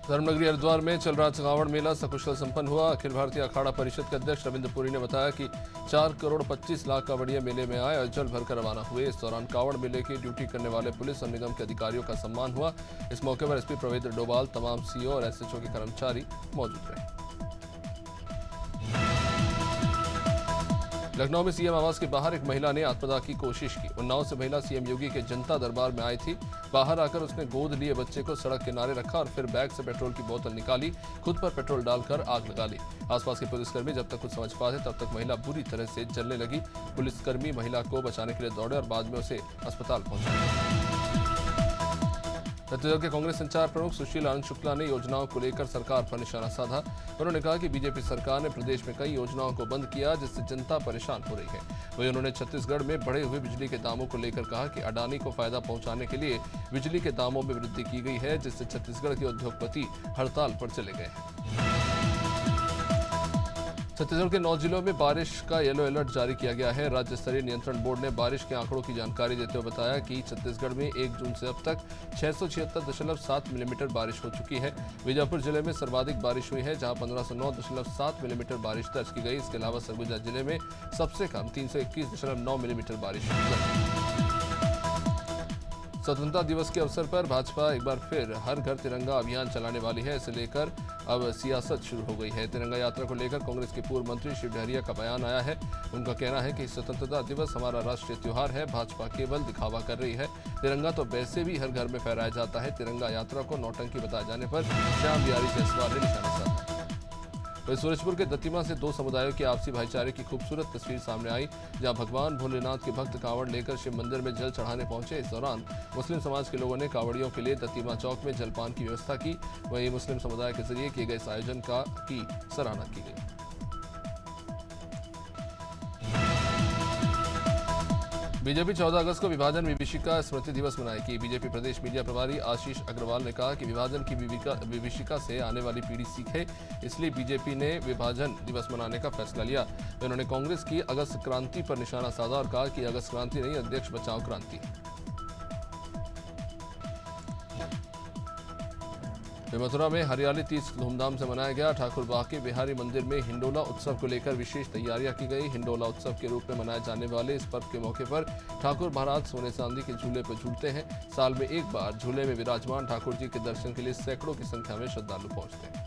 धर्मनगरी हरिद्वार में चल रहा कांवड़ मेला सकुशल संपन्न हुआ। अखिल भारतीय अखाड़ा परिषद के अध्यक्ष रविंद्र पुरी ने बताया कि 4 करोड़ 25 लाख कांवड़िया मेले में आए और जल भरकर रवाना हुए। इस दौरान कांवड़ मेले की ड्यूटी करने वाले पुलिस और निगम के अधिकारियों का सम्मान हुआ। इस मौके पर एसपी प्रवेंद्र डोभाल, तमाम सीओ और एसएचओ के कर्मचारी मौजूद रहे। लखनऊ में सीएम आवास के बाहर एक महिला ने आत्मदाह की कोशिश की। उन्नाव से महिला सीएम योगी के जनता दरबार में आई थी। बाहर आकर उसने गोद लिए बच्चे को सड़क किनारे रखा और फिर बैग से पेट्रोल की बोतल निकाली, खुद पर पेट्रोल डालकर आग लगा ली। आसपास के पुलिसकर्मी जब तक कुछ समझ पाते तब तक महिला बुरी तरह से जलने लगी। पुलिसकर्मी महिला को बचाने के लिए दौड़े और बाद में उसे अस्पताल पहुंचाया। छत्तीसगढ़ के कांग्रेस संचार प्रमुख सुशील आनंद शुक्ला ने योजनाओं को लेकर सरकार पर निशाना साधा। उन्होंने कहा कि बीजेपी सरकार ने प्रदेश में कई योजनाओं को बंद किया जिससे जनता परेशान हो रही है। वहीं उन्होंने छत्तीसगढ़ में बढ़े हुए बिजली के दामों को लेकर कहा कि अडानी को फायदा पहुंचाने के लिए बिजली के दामों में वृद्धि की गई है, जिससे छत्तीसगढ़ के उद्योगपति हड़ताल पर चले गए हैं। छत्तीसगढ़ के 9 जिलों में बारिश का येलो अलर्ट जारी किया गया है। राज्य स्तरीय नियंत्रण बोर्ड ने बारिश के आंकड़ों की जानकारी देते हुए बताया कि छत्तीसगढ़ में 1 जून से अब तक 676.7 मिलीमीटर बारिश हो चुकी है। बीजापुर जिले में सर्वाधिक बारिश हुई है, जहां 1509.7 मिलीमीटर बारिश दर्ज की गई। इसके अलावा सरगुजा जिले में सबसे कम 321.9 मिलीमीटर बारिश हुई। स्वतंत्रता दिवस के अवसर पर भाजपा एक बार फिर हर घर तिरंगा अभियान चलाने वाली है। इसे लेकर अब सियासत शुरू हो गई है। तिरंगा यात्रा को लेकर कांग्रेस के पूर्व मंत्री शिव डहरिया का बयान आया है। उनका कहना है कि स्वतंत्रता दिवस हमारा राष्ट्रीय त्योहार है, भाजपा केवल दिखावा कर रही है। तिरंगा तो वैसे भी हर घर में फहराया जाता है। तिरंगा यात्रा को नौटंकी बताए जाने पर श्याम बिहारी जायसवाल ने निशाना साधा। वहीं सूरजपुर के दत्तीमा से 2 समुदायों के आपसी भाईचारे की खूबसूरत तस्वीर सामने आई, जहां भगवान भोलेनाथ के भक्त कांवड़ लेकर शिव मंदिर में जल चढ़ाने पहुंचे। इस दौरान मुस्लिम समाज के लोगों ने कांवड़ियों के लिए दत्तीमा चौक में जलपान की व्यवस्था की। वहीं मुस्लिम समुदाय के जरिए किए गए इस आयोजन की सराहना की गई। बीजेपी 14 अगस्त को विभाजन विभीषिका स्मृति दिवस मनाएगी। बीजेपी प्रदेश मीडिया प्रभारी आशीष अग्रवाल ने कहा कि विभाजन की विभीषिका से आने वाली पीढ़ी सीखे, इसलिए बीजेपी ने विभाजन दिवस मनाने का फैसला लिया। उन्होंने कांग्रेस की अगस्त क्रांति पर निशाना साधा और कहा कि अगस्त क्रांति नहीं, अध्यक्ष बचाओ क्रांति। मथुरा में हरियाली तीज धूमधाम से मनाया गया। ठाकुर बांके बिहारी मंदिर में हिंडोला उत्सव को लेकर विशेष तैयारियां की गई। हिंडोला उत्सव के रूप में मनाए जाने वाले इस पर्व के मौके पर ठाकुर महाराज सोने चांदी के झूले पर झूलते हैं। साल में एक बार झूले में विराजमान ठाकुर जी के दर्शन के लिए सैकड़ों की संख्या में श्रद्धालु पहुंचते हैं।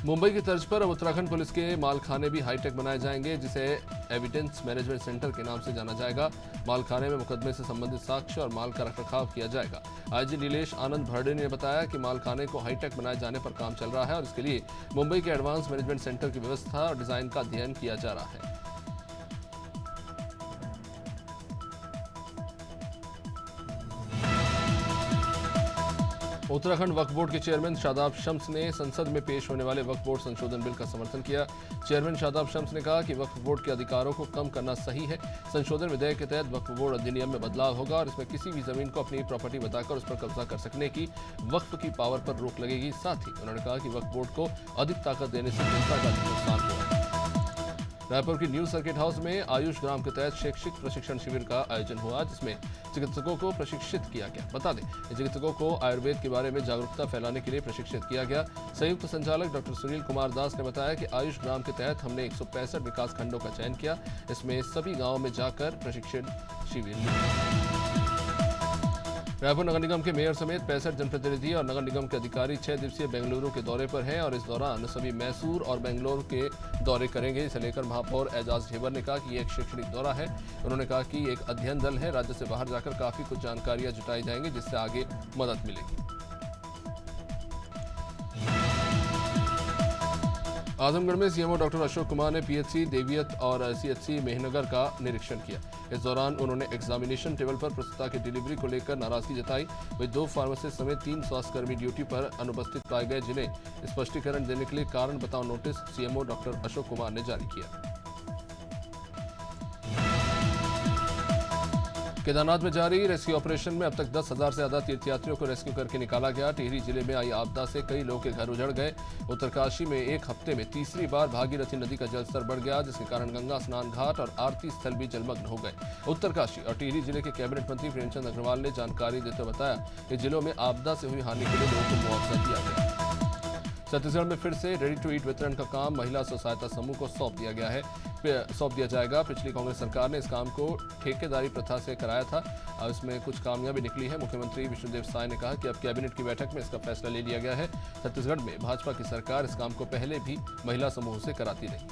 मुंबई की तर्ज पर अब उत्तराखंड पुलिस के मालखाने भी हाईटेक बनाए जाएंगे, जिसे एविडेंस मैनेजमेंट सेंटर के नाम से जाना जाएगा। मालखाने में मुकदमे से संबंधित साक्ष्य और माल का रखरखाव किया जाएगा। आईजी नीलेश आनंद भरडे ने बताया कि मालखाने को हाईटेक बनाए जाने पर काम चल रहा है और इसके लिए मुंबई के एडवांस मैनेजमेंट सेंटर की व्यवस्था और डिजाइन का अध्ययन किया जा रहा है। उत्तराखंड वक्फ बोर्ड के चेयरमैन शादाब शम्स ने संसद में पेश होने वाले वक्फ बोर्ड संशोधन बिल का समर्थन किया। चेयरमैन शादाब शम्स ने कहा कि वक्फ बोर्ड के अधिकारों को कम करना सही है। संशोधन विधेयक के तहत वक्फ बोर्ड अधिनियम में बदलाव होगा और इसमें किसी भी जमीन को अपनी प्रॉपर्टी बताकर उस पर कब्जा कर सकने की वक्फ की पावर पर रोक लगेगी। साथ ही उन्होंने कहा कि वक्फ बोर्ड को अधिक ताकत देने से जनता का नुकसान होगा। रायपुर की न्यू सर्किट हाउस में आयुष ग्राम के तहत शैक्षिक प्रशिक्षण शिविर का आयोजन हुआ, जिसमें चिकित्सकों को प्रशिक्षित किया गया। बता दें, चिकित्सकों को आयुर्वेद के बारे में जागरूकता फैलाने के लिए प्रशिक्षित किया गया। संयुक्त संचालक डॉक्टर सुनील कुमार दास ने बताया कि आयुष ग्राम के तहत हमने 165 विकास खंडों का चयन किया। इसमें सभी गाँव में जाकर प्रशिक्षण शिविर लिया। रायपुर नगर निगम के मेयर समेत 65 जनप्रतिनिधि और नगर निगम के अधिकारी 6 दिवसीय बेंगलुरु के दौरे पर हैं और इस दौरान सभी मैसूर और बेंगलुरु के दौरे करेंगे। इसे लेकर महापौर एजाज ढेबर ने कहा कि ये एक शैक्षणिक दौरा है। उन्होंने कहा कि एक अध्ययन दल है, राज्य से बाहर जाकर काफी कुछ जानकारियां जुटाई जाएंगी, जिससे आगे मदद मिलेगी। आजमगढ़ में सीएमओ डॉक्टर अशोक कुमार ने पीएचसी देवियत और सीएचसी मेहनगर का निरीक्षण किया। इस दौरान उन्होंने एग्जामिनेशन टेबल पर प्रस्तुता की डिलीवरी को लेकर नाराजगी जताई। वहीं 2 फार्मासिस्ट समेत 3 स्वास्थ्यकर्मी ड्यूटी पर अनुपस्थित पाए गए, जिन्हें स्पष्टीकरण देने के लिए कारण बताओ notice CMO doctor Ashok Kumar ने जारी किया। केदारनाथ में जारी रेस्क्यू ऑपरेशन में अब तक 10,000 से ज्यादा तीर्थयात्रियों को रेस्क्यू करके निकाला गया। टिहरी जिले में आई आपदा से कई लोगों के घर उजड़ गए। उत्तरकाशी में एक हफ्ते में तीसरी बार भागीरथी नदी का जलस्तर बढ़ गया, जिसके कारण गंगा स्नान घाट और आरती स्थल भी जलमग्न हो गए। उत्तरकाशी और टिहरी जिले के कैबिनेट मंत्री प्रेमचंद अग्रवाल ने जानकारी देते हुए बताया कि जिलों में आपदा से हुई हानि के लिए लोगों को मुआवजा दिया गया। छत्तीसगढ़ में फिर से रेडी टू ईट वितरण का काम महिला स्व सहायता समूह को सौंप दिया जाएगा। पिछली कांग्रेस सरकार ने इस काम को ठेकेदारी प्रथा से कराया था। अब इसमें कुछ कामयाबी भी निकली है। मुख्यमंत्री विष्णुदेव साय ने कहा कि अब कैबिनेट की बैठक में इसका फैसला ले लिया गया है। छत्तीसगढ़ में भाजपा की सरकार इस काम को पहले भी महिला समूह से कराती रही।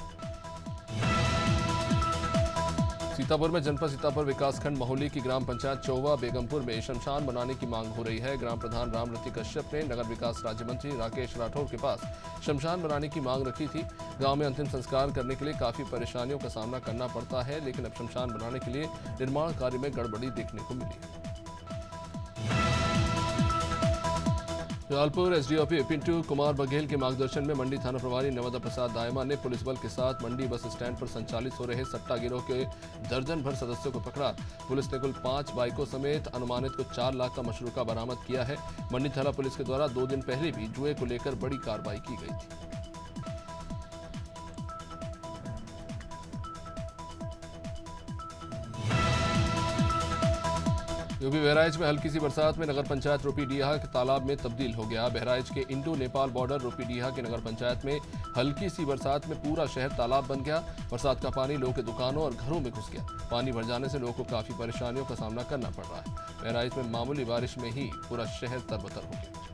सीतापुर में जनपद सीतापुर विकासखंड महोली की ग्राम पंचायत चौवा बेगमपुर में शमशान बनाने की मांग हो रही है। ग्राम प्रधान रामरती कश्यप ने नगर विकास राज्य मंत्री राकेश राठौर के पास शमशान बनाने की मांग रखी थी। गांव में अंतिम संस्कार करने के लिए काफी परेशानियों का सामना करना पड़ता है, लेकिन अब शमशान बनाने के लिए निर्माण कार्य में गड़बड़ी देखने को मिली। जलालपुर एसडीओपी पिंटू कुमार बघेल के मार्गदर्शन में मंडी थाना प्रभारी नवदा प्रसाद दायमा ने पुलिस बल के साथ मंडी बस स्टैंड पर संचालित हो रहे सट्टा गिरोह के दर्जन भर सदस्यों को पकड़ा। पुलिस ने कुल 5 बाइकों समेत अनुमानित को 4 लाख का मशरूका बरामद किया है। मंडी थाना पुलिस के द्वारा 2 दिन पहले भी जुए को लेकर बड़ी कार्रवाई की गई थी। यूपी बहराइच में हल्की सी बरसात में नगर पंचायत रोपीडीहा के तालाब में तब्दील हो गया। बहराइच के इंडो नेपाल बॉर्डर रोपीडीहा के नगर पंचायत में हल्की सी बरसात में पूरा शहर तालाब बन गया। बरसात का पानी लोगों के दुकानों और घरों में घुस गया। पानी भर जाने से लोगों को काफी परेशानियों का सामना करना पड़ रहा है। बहराइच में मामूली बारिश में ही पूरा शहर तरबतर हो गया।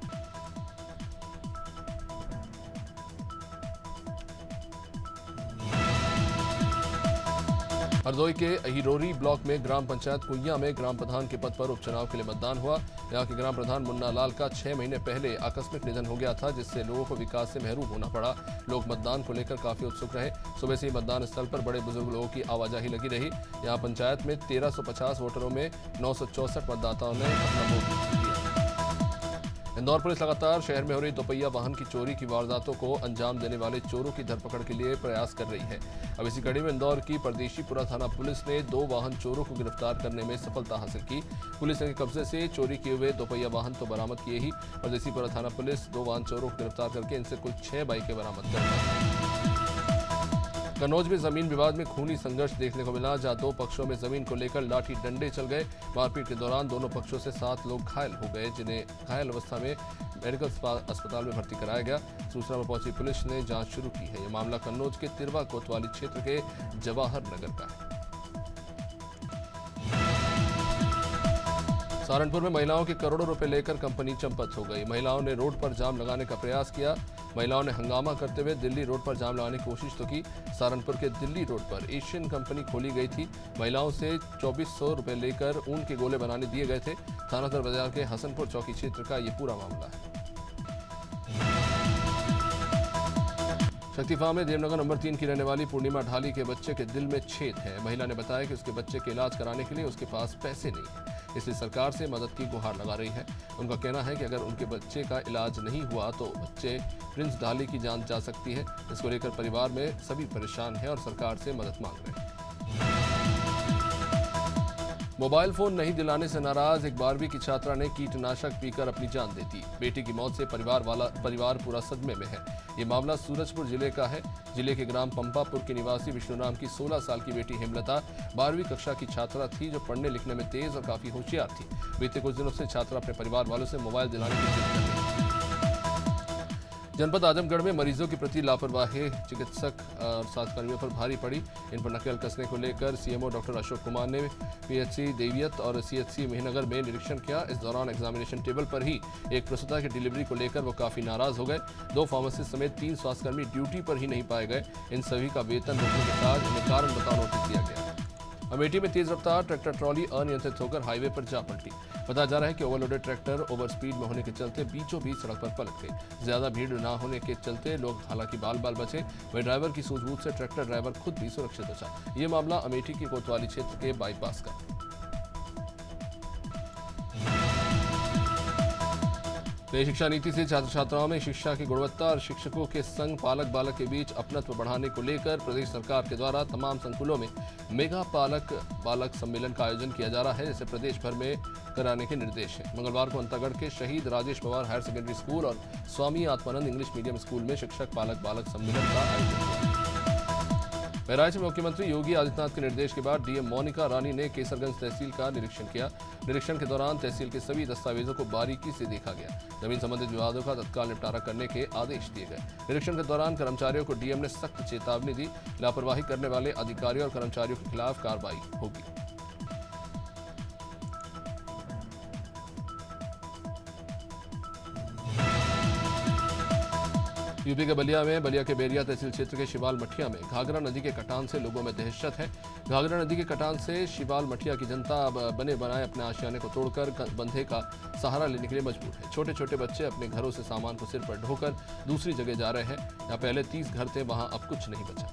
हरदोई के अहिरोरी ब्लॉक में ग्राम पंचायत कुइया में ग्राम प्रधान के पद पर उपचुनाव के लिए मतदान हुआ। यहां के ग्राम प्रधान मुन्ना लाल का 6 महीने पहले आकस्मिक निधन हो गया था, जिससे लोगों को विकास से महरूम होना पड़ा। लोग मतदान को लेकर काफी उत्सुक रहे। सुबह से ही मतदान स्थल पर बड़े बुजुर्ग लोगों की आवाजाही लगी रही। यहां पंचायत में 1350 वोटरों में 964 मतदाताओं ने अपना वोट दिया। इंदौर पुलिस लगातार शहर में हो रही दोपहिया वाहन की चोरी की वारदातों को अंजाम देने वाले चोरों की धरपकड़ के लिए प्रयास कर रही है। अब इसी कड़ी में इंदौर की परदेशीपुरा थाना पुलिस ने 2 वाहन चोरों को गिरफ्तार करने में सफलता हासिल की। पुलिस ने कब्जे से चोरी किए हुए दोपहिया वाहन तो बरामद किए ही, परदेशीपुरा थाना पुलिस 2 वाहन चोरों को गिरफ्तार करके इनसे कुल 6 बाइकें बरामद कर ली। कन्नौज में जमीन विवाद में खूनी संघर्ष देखने को मिला, जहां 2 पक्षों में जमीन को लेकर लाठी डंडे चल गए। मारपीट के दौरान दोनों पक्षों से 7 लोग घायल हो गए, जिन्हें घायल अवस्था में मेडिकल अस्पताल में भर्ती कराया गया। सूचना पर पहुंची पुलिस ने जांच शुरू की है। यह मामला कन्नौज के तिरवा कोतवाली क्षेत्र के जवाहर नगर का है। सहारनपुर में महिलाओं के करोड़ों रुपए लेकर कंपनी चंपत हो गई। महिलाओं ने रोड पर जाम लगाने का प्रयास किया। महिलाओं ने हंगामा करते हुए दिल्ली रोड पर जाम लगाने की कोशिश तो की। सहारनपुर के दिल्ली रोड पर एशियन कंपनी खोली गई थी। महिलाओं से 2400 रुपए लेकर ऊन के गोले बनाने दिए गए थे। थानासर बाजार के हसनपुर चौकी क्षेत्र का ये पूरा मामला है। शक्ति फार्म में देवनगर नंबर 3 की रहने वाली पूर्णिमा ढाली के बच्चे के दिल में छेद है। महिला ने बताया कि उसके बच्चे के इलाज कराने के लिए उसके पास पैसे नहीं है, इसलिए सरकार से मदद की गुहार लगा रही है। उनका कहना है कि अगर उनके बच्चे का इलाज नहीं हुआ तो बच्चे प्रिंस ढाली की जान जा सकती है। इसको लेकर परिवार में सभी परेशान हैं और सरकार से मदद मांग रहे हैं। मोबाइल फोन नहीं दिलाने से नाराज एक 12वीं की छात्रा ने कीटनाशक पीकर अपनी जान दे दी। बेटी की मौत से परिवार पूरा सदमे में है। ये मामला सूरजपुर जिले का है। जिले के ग्राम पंपापुर के निवासी विष्णुराम की 16 साल की बेटी हेमलता 12वीं कक्षा की छात्रा थी, जो पढ़ने लिखने में तेज और काफी होशियार थी। बीते कुछ दिनों से छात्रा अपने परिवार वालों से मोबाइल दिलाने की जिद कर रही थी। जनपद आजमगढ़ में मरीजों के प्रति लापरवाही चिकित्सक और स्वास्थ्यकर्मियों पर भारी पड़ी। इन पर नकेल कसने को लेकर सीएमओ डॉक्टर अशोक कुमार ने पीएचसी देवियत और सीएचसी मेहनगर में निरीक्षण किया। इस दौरान एग्जामिनेशन टेबल पर ही एक प्रसूता की डिलीवरी को लेकर वो काफी नाराज हो गए। 2 फार्मासिस्ट समेत 3 स्वास्थ्यकर्मी ड्यूटी पर ही नहीं पाए गए। इन सभी का वेतन रोकने के साथ इन्हें कारण बताओ नोटिस दिया गया। अमेठी में तेज रफ्तार ट्रैक्टर ट्रॉली अनियंत्रित होकर हाईवे पर जा पलटी। बताया जा रहा है कि ओवरलोडेड ट्रैक्टर ओवर स्पीड में होने के चलते बीचों बीच सड़क पर पलट गई। ज्यादा भीड़ न होने के चलते लोग हालांकि बाल बाल बचे। वहीं ड्राइवर की सूझबूझ से ट्रैक्टर ड्राइवर खुद भी सुरक्षित बचा। ये मामला अमेठी की कोतवाली क्षेत्र के बाईपास का। नई शिक्षा नीति से छात्र छात्राओं में शिक्षा की गुणवत्ता और शिक्षकों के संग पालक बालक के बीच अपनत्व बढ़ाने को लेकर प्रदेश सरकार के द्वारा तमाम संकुलों में मेगा पालक बालक सम्मेलन का आयोजन किया जा रहा है, जिसे प्रदेश भर में कराने के निर्देश हैं। मंगलवार को अंतागढ़ के शहीद Rajesh Pawar higher secondary school और Swami Atmanand English medium school में शिक्षक पालक बालक सम्मेलन का आयोजन हुआ। बहराइच में मुख्यमंत्री योगी आदित्यनाथ के निर्देश के बाद डीएम मोनिका रानी ने केसरगंज तहसील का निरीक्षण किया। निरीक्षण के दौरान तहसील के सभी दस्तावेजों को बारीकी से देखा गया। जमीन संबंधित विवादों का तत्काल निपटारा करने के आदेश दिए गए। निरीक्षण के दौरान कर्मचारियों को डीएम ने सख्त चेतावनी दी। लापरवाही करने वाले अधिकारियों और कर्मचारियों के खिलाफ कार्रवाई होगी। यूपी के बलिया के बेरिया तहसील क्षेत्र के शिवाल मठिया में घाघरा नदी के कटान से लोगों में दहशत है। घाघरा नदी के कटान से शिवाल मठिया की जनता अब बने बनाए अपने आशियाने को तोड़कर बंधे का सहारा लेने के लिए मजबूर है। छोटे छोटे बच्चे अपने घरों से सामान को सिर पर ढोकर दूसरी जगह जा रहे हैं। यहाँ पहले 30 घर थे, वहां अब कुछ नहीं बचा।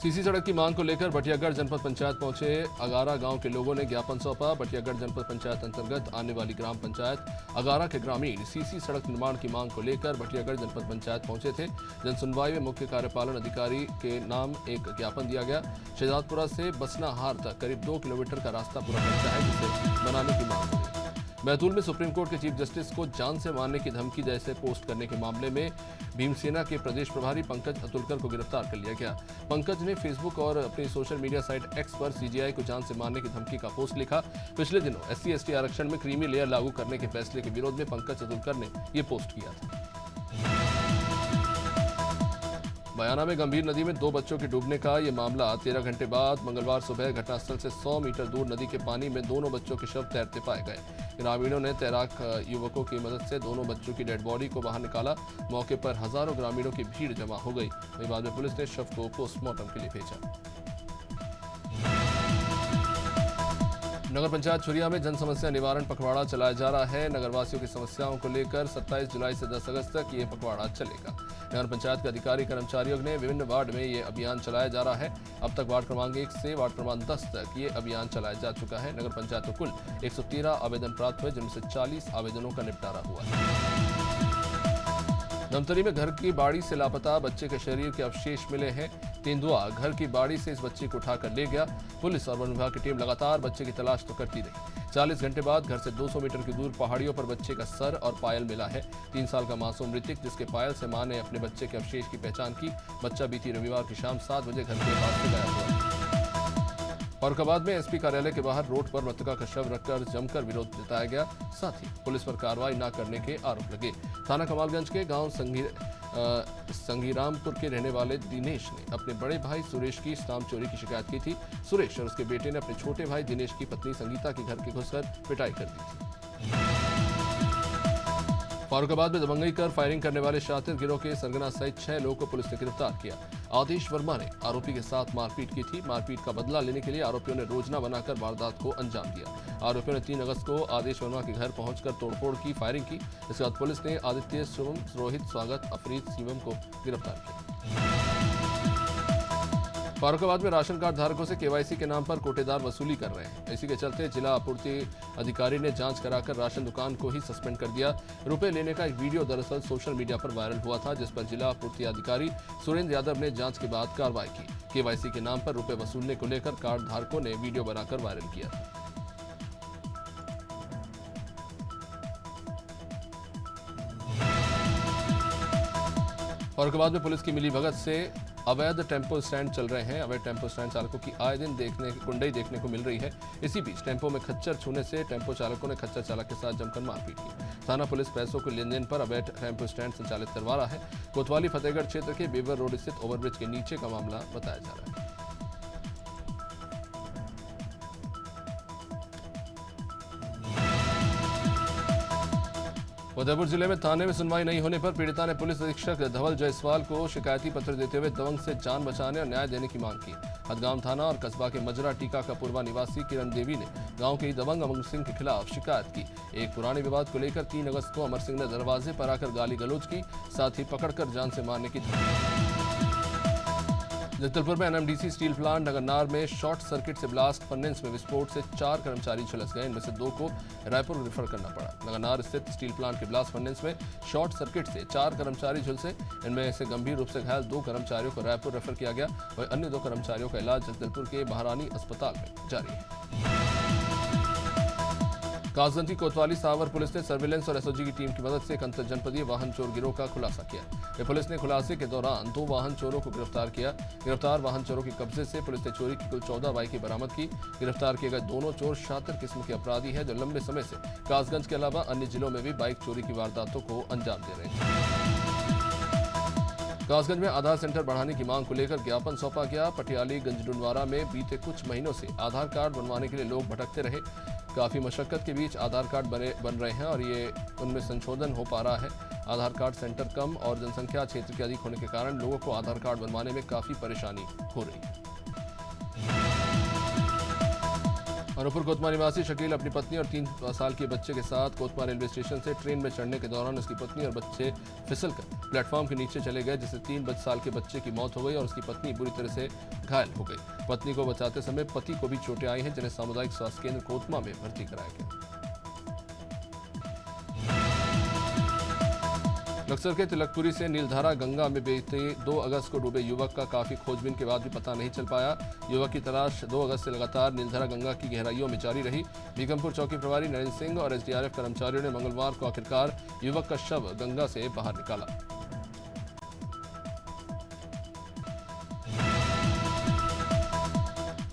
सीसी सड़क की मांग को लेकर बटियागढ़ जनपद पंचायत पहुंचे अगारा गांव के लोगों ने ज्ञापन सौंपा। बटियागढ़ जनपद पंचायत अंतर्गत आने वाली ग्राम पंचायत अगारा के ग्रामीण सीसी सड़क निर्माण की मांग को लेकर बटियागढ़ जनपद पंचायत पहुंचे थे। जनसुनवाई में मुख्य कार्यपालन अधिकारी के नाम एक ज्ञापन दिया गया। शहजादपुरा से बसनाहार तक करीब 2 किलोमीटर का रास्ता पूरा करता है, जिसे बनाने की मांग है। बैतूल में सुप्रीम कोर्ट के चीफ जस्टिस को जान से मारने की धमकी जैसे पोस्ट करने के मामले में भीमसेना के प्रदेश प्रभारी पंकज अतुलकर को गिरफ्तार कर लिया गया। पंकज ने फेसबुक और अपनी सोशल मीडिया साइट एक्स पर सीजीआई को जान से मारने की धमकी का पोस्ट लिखा। पिछले दिनों SC/ST आरक्षण में क्रीमी लेयर लागू करने के फैसले के विरोध में पंकज अतुलकर ने ये पोस्ट किया था। बयाना में गंभीर नदी में 2 बच्चों के डूबने का ये मामला 13 घंटे बाद मंगलवार सुबह घटनास्थल से 100 मीटर दूर नदी के पानी में दोनों बच्चों के शव तैरते पाए गए। ग्रामीणों ने तैराक युवकों की मदद से दोनों बच्चों की डेड बॉडी को बाहर निकाला। मौके पर हजारों ग्रामीणों की भीड़ जमा हो गई। वहीं बाद में पुलिस ने शव को पोस्टमार्टम के लिए भेजा। नगर पंचायत छुरिया में जन समस्या निवारण पखवाड़ा चलाया जा रहा है। नगरवासियों की समस्याओं को लेकर 27 जुलाई से 10 अगस्त तक ये पखवाड़ा चलेगा। नगर पंचायत के अधिकारी कर्मचारियों ने विभिन्न वार्ड में ये अभियान चलाया जा रहा है। अब तक वार्ड क्रमांक 1 से वार्ड क्रमांक 10 तक ये अभियान चलाया जा चुका है। नगर पंचायत को कुल 113 आवेदन प्राप्त हुए, जिनमें से 40 आवेदनों का निपटारा हुआ है। धमतरी में घर की बाड़ी से लापता बच्चे के शरीर के अवशेष मिले हैं। तेंदुआ घर की बाड़ी से इस बच्चे को उठाकर ले गया। पुलिस और वन विभाग की टीम लगातार बच्चे की तलाश तो करती रही। 40 घंटे बाद घर से 200 मीटर की दूर पहाड़ियों पर बच्चे का सर और पायल मिला है। 3 साल का मासूम मृतक, जिसके पायल से मां ने अपने बच्चे के अवशेष की पहचान की। बच्चा बीती रविवार की शाम 7 बजे घर के पास से गायब हुआ। फर्रुखाबाद में एसपी कार्यालय के बाहर रोड पर मृतका का शव रखकर जमकर विरोध जताया गया। साथ ही पुलिस पर कार्रवाई न करने के आरोप लगे। थाना कमालगंज के गांव संगीरामपुर के रहने वाले दिनेश ने अपने बड़े भाई सुरेश की स्टाम्प चोरी की शिकायत की थी। सुरेश और उसके बेटे ने अपने छोटे भाई दिनेश की पत्नी संगीता के घर के घुसकर पिटाई कर दी थी। फर्रुखाबाद में दबंगई कर फायरिंग करने वाले शातिर गिरोह के सरगना सहित 6 लोगों को पुलिस ने गिरफ्तार किया। आदेश वर्मा ने आरोपी के साथ मारपीट की थी। मारपीट का बदला लेने के लिए आरोपियों ने योजना बनाकर वारदात को अंजाम दिया। आरोपियों ने 3 अगस्त को आदेश वर्मा के घर पहुंचकर तोड़फोड़ की, फायरिंग की। इसके बाद पुलिस ने आदित्य, शुभम, रोहित, स्वागत, अफरीद, शिवम को गिरफ्तार किया। फर्रुखाबाद में राशन कार्ड धारकों से केवाईसी के नाम पर कोटेदार वसूली कर रहे हैं। इसी के चलते जिला आपूर्ति अधिकारी ने जांच कराकर राशन दुकान को ही सस्पेंड कर दिया। रुपए लेने का एक वीडियो दरअसल सोशल मीडिया पर वायरल हुआ था, जिस पर जिला आपूर्ति अधिकारी सुरेंद्र यादव ने जांच के बाद कार्रवाई की। केवाईसी के नाम पर रुपए वसूलने को लेकर कार्ड धारकों ने वीडियो बनाकर वायरल किया था। फर्रुखाबाद में पुलिस की मिलीभगत से अवैध टेम्पो स्टैंड चल रहे हैं। अवैध टेम्पो स्टैंड चालकों की आए दिन गुंडई देखने को मिल रही है। इसी बीच टेम्पो में खच्चर छूने से टेम्पो चालकों ने खच्चर चालक के साथ जमकर मारपीट की। थाना पुलिस पैसों के लेन देन पर अवैध टेम्पो स्टैंड संचालित करवा रहा है। कोतवाली फतेहगढ़ क्षेत्र के बेवर रोड स्थित ओवरब्रिज के नीचे का मामला बताया जा रहा है। उदयपुर जिले में थाने में सुनवाई नहीं होने पर पीड़िता ने पुलिस अधीक्षक धवल जायसवाल को शिकायती पत्र देते हुए दबंग से जान बचाने और न्याय देने की मांग की। हदगांव थाना और कस्बा के मजरा टीका का पूर्वा निवासी किरण देवी ने गांव के ही दबंग अमर सिंह के खिलाफ शिकायत की। एक पुराने विवाद को लेकर 3 अगस्त को अमर सिंह ने दरवाजे पर आकर गाली गलौज की, साथ ही पकड़कर जान से मारने की धमकी। जगदलपुर में एनएमडीसी स्टील प्लांट नगरनार में शॉर्ट सर्किट से ब्लास्ट फर्नेस में विस्फोट से 4 कर्मचारी झुलस गए। इनमें से 2 को रायपुर रेफर करना पड़ा। नगरनार स्थित स्टील प्लांट के ब्लास्ट फर्नेस में शॉर्ट सर्किट से 4 कर्मचारी झुलसे। इनमें से गंभीर रूप से घायल 2 कर्मचारियों को रायपुर रेफर किया गया, वहीं अन्य 2 कर्मचारियों का इलाज जगदलपुर के महारानी अस्पताल में जारी है। कासगंज की कोतवाली सावर पुलिस ने सर्विलेंस और एसओजी की टीम की मदद से एक अंतर जनपदीय वाहन चोर गिरोह का खुलासा किया। पुलिस ने खुलासे के दौरान 2 वाहन चोरों को गिरफ्तार किया। गिरफ्तार वाहन चोरों के कब्जे से पुलिस ने चोरी की कुल 14 बाइकें बरामद की। गिरफ्तार किए गए दोनों चोर शातिर किस्म के अपराधी हैं, जो लंबे समय से कासगंज के अलावा अन्य जिलों में भी बाइक चोरी की वारदातों को अंजाम दे रहे थे। कासगंज में आधार सेंटर बढ़ाने की मांग को लेकर ज्ञापन सौंपा गया। पटियाली गंजडुनवारा में बीते कुछ महीनों से आधार कार्ड बनवाने के लिए लोग भटकते रहे। काफी मशक्कत के बीच आधार कार्ड बन रहे हैं और ये उनमें संशोधन हो पा रहा है। आधार कार्ड सेंटर कम और जनसंख्या क्षेत्र के अधिक होने के कारण लोगों को आधार कार्ड बनवाने में काफी परेशानी हो रही है। अनूपपुर कोतमा निवासी शकील अपनी पत्नी और 3 साल के बच्चे के साथ कोतमा रेलवे स्टेशन से ट्रेन में चढ़ने के दौरान उसकी पत्नी और बच्चे फिसलकर प्लेटफॉर्म के नीचे चले गए, जिससे 3 साल के बच्चे की मौत हो गई और उसकी पत्नी बुरी तरह से घायल हो गई। पत्नी को बचाते समय पति को भी चोटें आई हैं, जिन्हें सामुदायिक स्वास्थ्य केंद्र कोतमा में भर्ती कराया गया। बक्सर के तिलकपुरी से नीलधारा गंगा में बीते 2 अगस्त को डूबे युवक का काफी खोजबीन के बाद भी पता नहीं चल पाया। युवक की तलाश 2 अगस्त से लगातार नीलधारा गंगा की गहराइयों में जारी रही। बीगमपुर चौकी प्रभारी नरेंद्र सिंह और एसडीआरएफ कर्मचारियों ने मंगलवार को आखिरकार युवक का शव गंगा से बाहर निकाला।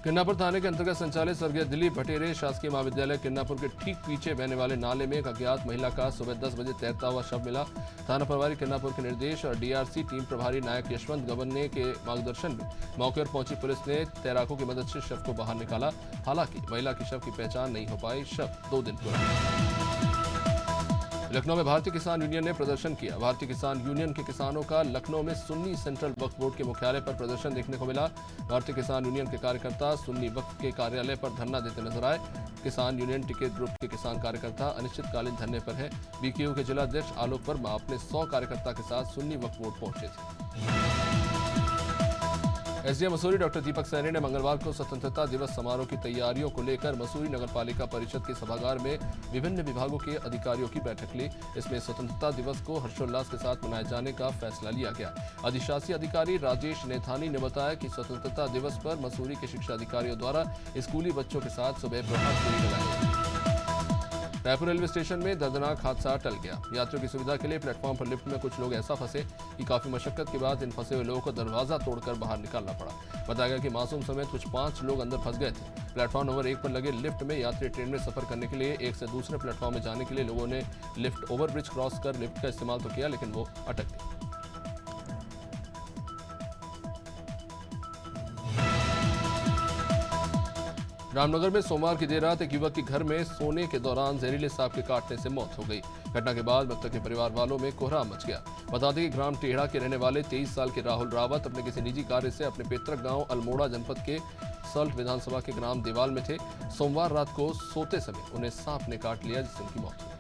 किन्नापुर थाने के अंतर्गत संचालित स्वर्गीय दिलीप भटेरे शासकीय महाविद्यालय किन्नापुर के ठीक पीछे बहने वाले नाले में एक अज्ञात महिला का सुबह 10 बजे तैरता हुआ शव मिला। थाना प्रभारी किन्नापुर के निर्देश और डीआरसी टीम प्रभारी नायक यशवंत गवन्ने के मार्गदर्शन में मौके पर पहुंची पुलिस ने तैराकों की मदद से शव को बाहर निकाला। हालांकि महिला की शव की पहचान नहीं हो पाई। शव 2 दिन पुराना। लखनऊ में भारतीय किसान यूनियन ने प्रदर्शन किया। भारतीय किसान यूनियन के किसानों का लखनऊ में सुन्नी सेंट्रल वक्फ बोर्ड के मुख्यालय पर प्रदर्शन देखने को मिला। भारतीय किसान यूनियन के कार्यकर्ता सुन्नी वक्फ के कार्यालय पर धरना देते नजर आए। किसान यूनियन टिकट ग्रुप के किसान कार्यकर्ता अनिश्चितकालीन धरने पर है। बीकेयू के जिला अध्यक्ष आलोक वर्मा अपने 100 कार्यकर्ता के साथ सुन्नी वक्फ बोर्ड पहुंचे थे। एसडीएम मसूरी डॉक्टर दीपक सैनी ने मंगलवार को स्वतंत्रता दिवस समारोह की तैयारियों को लेकर मसूरी नगरपालिका परिषद के सभागार में विभिन्न विभागों के अधिकारियों की बैठक ली। इसमें स्वतंत्रता दिवस को हर्षोल्लास के साथ मनाए जाने का फैसला लिया गया। अधिशासी अधिकारी राजेश नेथानी ने बताया कि स्वतंत्रता दिवस पर मसूरी के शिक्षा अधिकारियों द्वारा स्कूली बच्चों के साथ सुबह प्रभात फेरी लगाई गई। रायपुर रेलवे स्टेशन में दर्दनाक हादसा टल गया। यात्रियों की सुविधा के लिए प्लेटफॉर्म पर लिफ्ट में कुछ लोग ऐसा फंसे कि काफी मशक्कत के बाद इन फंसे हुए लोगों को दरवाजा तोड़कर बाहर निकालना पड़ा। बताया गया कि मासूम समेत कुछ 5 लोग अंदर फंस गए थे। प्लेटफॉर्म नंबर 1 पर लगे लिफ्ट में यात्री ट्रेन में सफर करने के लिए एक से दूसरे प्लेटफॉर्म में जाने के लिए लोगों ने लिफ्ट ओवरब्रिज क्रॉस कर लिफ्ट का इस्तेमाल तो किया, लेकिन वो अटक गई। रामनगर में सोमवार की देर रात एक युवक की घर में सोने के दौरान जहरीले सांप के काटने से मौत हो गई। घटना के बाद मृतक के परिवार वालों में कोहराम मच गया। बता दें कि ग्राम टेढ़ा के रहने वाले 23 साल के राहुल रावत अपने किसी निजी कार्य से अपने पैतृक गांव अल्मोड़ा जनपद के सल्ट विधानसभा के ग्राम देवाल में थे। सोमवार रात को सोते समय उन्हें सांप ने काट लिया, जिससे उनकी मौत हो गई।